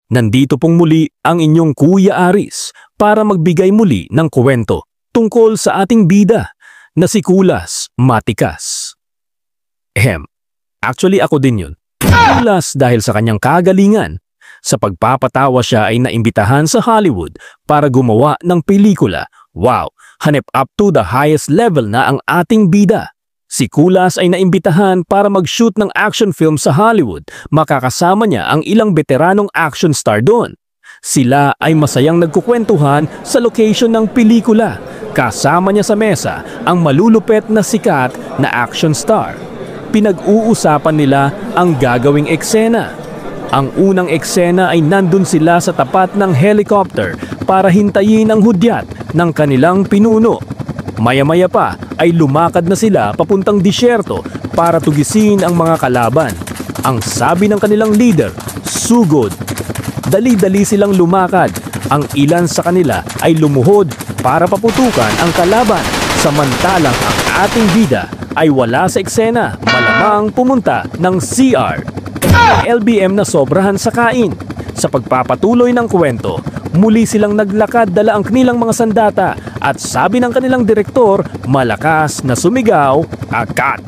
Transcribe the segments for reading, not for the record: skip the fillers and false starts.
Nandito pong muli ang inyong Kuya Aris para magbigay muli ng kwento tungkol sa ating bida na si Kulas Matikas. Actually ako din yun. Kulas dahil sa kanyang kagalingan. Sa pagpapatawa siya ay naimbitahan sa Hollywood para gumawa ng pelikula. Wow, hanep up to the highest level na ang ating bida. Si Kulas ay naimbitahan para mag-shoot ng action film sa Hollywood. Makakasama niya ang ilang veteranong action star doon. Sila ay masayang nagkukwentuhan sa location ng pelikula. Kasama niya sa mesa ang malulupet na sikat na action star. Pinag-uusapan nila ang gagawing eksena. Ang unang eksena ay nandun sila sa tapat ng helicopter para hintayin ang hudyat ng kanilang pinuno. Maya-maya pa ay lumakad na sila papuntang disyerto para tugisin ang mga kalaban. Ang sabi ng kanilang leader, sugod. Dali-dali silang lumakad. Ang ilan sa kanila ay lumuhod para paputukan ang kalaban. Samantalang ang ating bida ay wala sa eksena, malamang pumunta ng CR. LBM na sobrahan sa kain. Sa pagpapatuloy ng kwento, muli silang naglakad dala ang kanilang mga sandata at sabi ng kanilang direktor, malakas na sumigaw, "Akat!"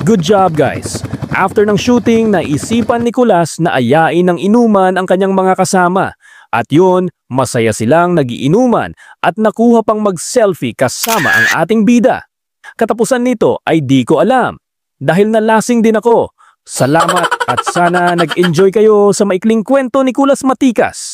Good job guys! After ng shooting, naisipan ni Kulas na ayain ng inuman ang kanyang mga kasama. At yun, masaya silang nagiinuman at nakuha pang mag-selfie kasama ang ating bida. Katapusan nito ay di ko alam dahil nalasing din ako. Salamat at sana nag-enjoy kayo sa maikling kwento ni Kulas Matikas.